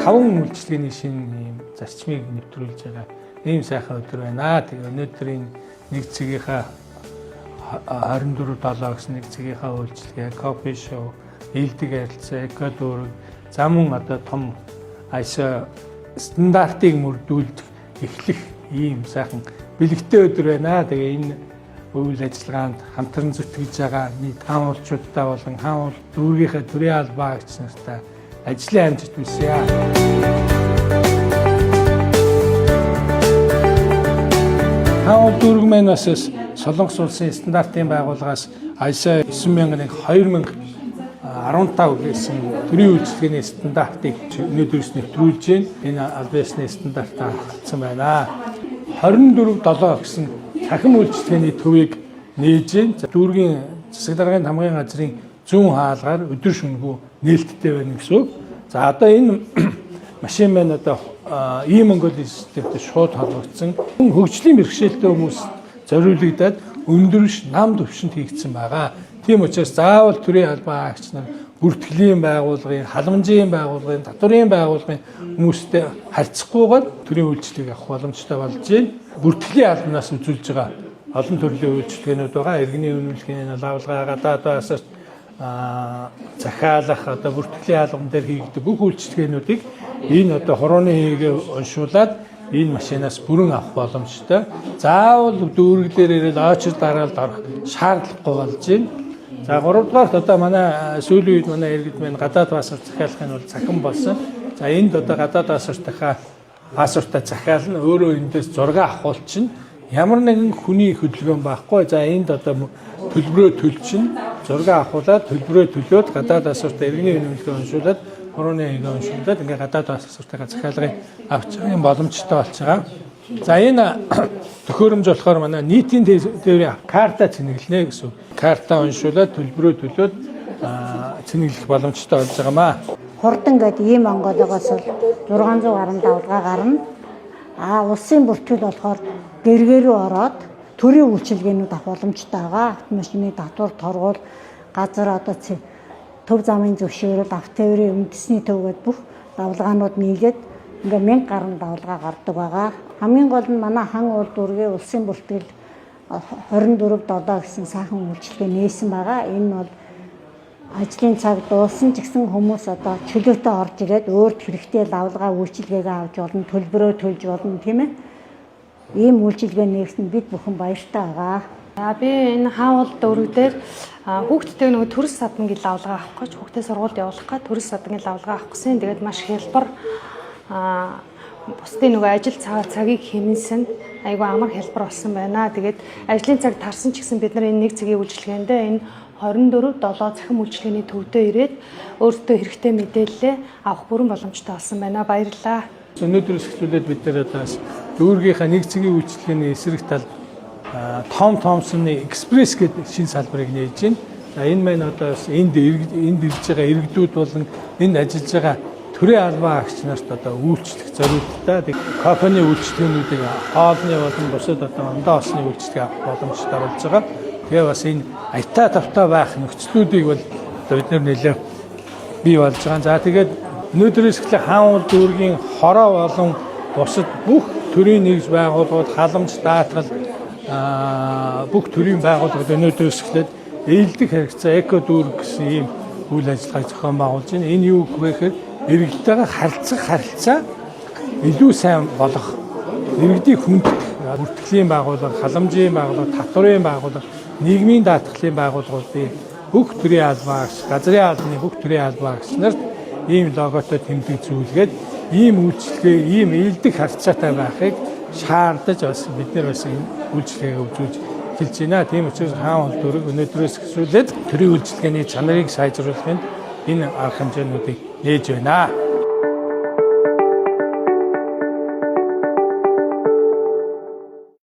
5 үйлчлэгээний шинэ ийм зарчмыг нэвтрүүлж байгаа ийм сайхан өдөр байна. Тэгээ өнөөдрийн нэг цэгийнхаа 24/7 гэсэн нэг цэгийнхаа үйлчлэгээ, кофе шоу, ээлдэг ярилцаа, экодүрэг, замун одоо том ISO стандартыг мөрдүүлдэг эхлэх ийм сайхан бэлэгтэй өдөр байна. Тэгээ энэ үйл ажиллагаанд хамтран зүтгэж байгаа нийт хаануулчуудтай болон хаануул дүүргийнхээ төрийн албаа гэж нартай ажлын амжилт хүсье. Хаануул дүүрэг маань бас Солонгос улсын стандартын байгууллагаас ISO 9001 2015 гэсэн төрийн үйлчлэгээний стандартыг өнөөдрөөс нэвтрүүлж байна. Энэ албан ёсны стандартаар хатсан байна. 24/7 гэсэн цахим үйлчлэгээний төвийг нээж байна. Дүүргийн засаг даргын хамгийн газрын зүүн хаалгаар өдөр шөнөгүй нээлттэй байна гэсэн үг. За одоо энэ машин маань одоо e-Mongolia системтэй шууд холбогдсон. Хөгжлийн бэрхшээлтэй хүмүүс зориулагдаад өндөрш нам төвшөнд хийгдсэн байгаа. Тийм учраас заавал төрийн албан агч нар бүртгэлийн байгууллагын, халамжийн байгууллагын, татврын байгууллагын хүмүүстэй харьцахгүйгээр төрийн үйлчлэгийг авах боломжтой болж байна. Бүртгэлийн албанаас үзүүлж байгаа олон төрлийн үйлчлэгээнүүд байгаа. Иргэний үнэмлэхний лавлгаа, гадаад байсаар захиалах одоо бүртгэлийн албан дээр хийгдэх бүх үйлчлэгээнүүдийг энэ одоо хорооны хийгээ уншуулад энэ машинаас бүрэн авах боломжтой. Заавал дүүрэг дээр ирээд очир дараалд орох шаардлагагүй болж байна. За 3 дугаарт одоо манай сүүлийн үед манай иргэд маань гадаад пассворт захиалахын бол цахим болсон. За энд одоо гадаад пассвортаа захиална өөрөө эндээс зураг авах чинь ямар нэгэн хүний хөдөлгөөн байхгүй. За энд одоо төлбөрөө төлчин зураг авахуулаад төлбөрөө төлөөд гадаад пассвортаа иргэний үнэмлэхийг уншуулад хорооны хийгээ уншуулад ингээ гадаад пассвортаа захиалгыг авч байгаа боломжтой болж байгаа. За энэ төхөөрөмж болохоор манай нийтийн тээврийн карта цэнэглэнэ гэсэн. Карта уншуулад төлбөрөө төлөөд цэнэглэх боломжтой болж байгаамаа. Хурдан гэдэг e-Mongolia-гоос бол 600 гаруй давлгаа гарна. Улсын бүртгэл болохоор гэргээ рүү ороод төрийн үйлчилгээнүүд авах боломжтой байгаа. Автомашины татвар, торгуул, газар одоо төв замын зөвшөөрөл, автотээврийн үндэсний төв гэдэг бүх давлгаанууд нийлээд ингээ 1000 гаруй давлгаа гардаг байгаа. Хамгийн гол нь манай хан уул дүүргийн улсын бүртгэл 24/7 гэсэн сайхан үйлчлэгээ нээсэн байгаа. Энэ бол ажлын цаг дууссан ч гэсэн хүмүүс одоо чөлөөтэй орж ирээд өөрт хэрэгтэй давлгаа үйлчилгээгээ авч болно, төлбөрөө төлж болно, тийм ээ. Ийм үйлчилгээ нээсэн бид бүхэн баяртай байгаа. Би энэ хаануул дүүрэг дээр хүүхдтэй нөгөө төрөс садгийн давлгаа авах гэж хүүхдээ сургуульд явуулах гэж төрөс садгийн давлгаа авах гэсэн. Тэгээд маш хялбар бусдын нөгөө ажил цагийг хэмнэсэн айгүй амар хялбар болсон байна. Тэгээд ажлын цаг тарсан ч гэсэн бид нар энэ нэг цагийн үйлчилгээндээ энэ 24/7 цахим үйлчилгээний төвдөө ирээд өөртөө хэрэгтэй мэдээлэлээ авах бүрэн боломжтой болсон байна. Баярлалаа. Өнөөдрөөс эхлүүлээд бид нар одоо дүүргийнхаа нэг цагийн үйлчилгээний эсрэг тал Том Томсоны экспресс гэдэг шинэ салбарыг нээж байна. За энэ маань одоо энд ирж байгаа иргэдүүд болон энд ажиллаж байгаа төрийн албан агч нарт одоо үйлчлэх зорилттой компани үйлчлэгээнүүдийг хоолны болон бусад одоо ондоо осны үйлчлэгээ авах боломжтой болж байгаа. Тэгээ бас энэ аятаа тавтаа байх нөхцлүүдийг бол одоо бид нэлээд бий болж байгаа. За тэгээд өнөөдрөөс эхлээ хаануул дүүргийн хороо болон бусад бүх төрийн нэгж байгууллагууд, халамж, даатгал бүх төрийн байгууллагууд өнөөдрөөс эхлээд ээлдэг харилцаа экодүрэг гэсэн ийм үйл ажиллагааг зохион байгуулж байна. Энэ юу гэхээр иргэдтэйгээ харилцаа илүү сайн болох, иргэдийг хүндэх бүртгэлийн байгууллага, халамжийн байгууллага, татврын байгууллага, нийгмийн даатгалын байгууллагуудын бүх төрийн албан агч, газрын албаны бүх төрийн албан агч нарт ийм логотой тэмдэг зүйлгээд ийм үйлчлэгээ, ийм ээлдэг харилцаатай байхыг шаардаж бас бид нар бас энэ үйлчлэгээ үзүүлж хэлж байна. Тийм учраас хаануул дүүрэг өнөөдрөөс эхлүүлээд төрийн үйлчлэгээний чанарыг сайжруулахын энэ арга хэмжээнүүдийг нээж байна.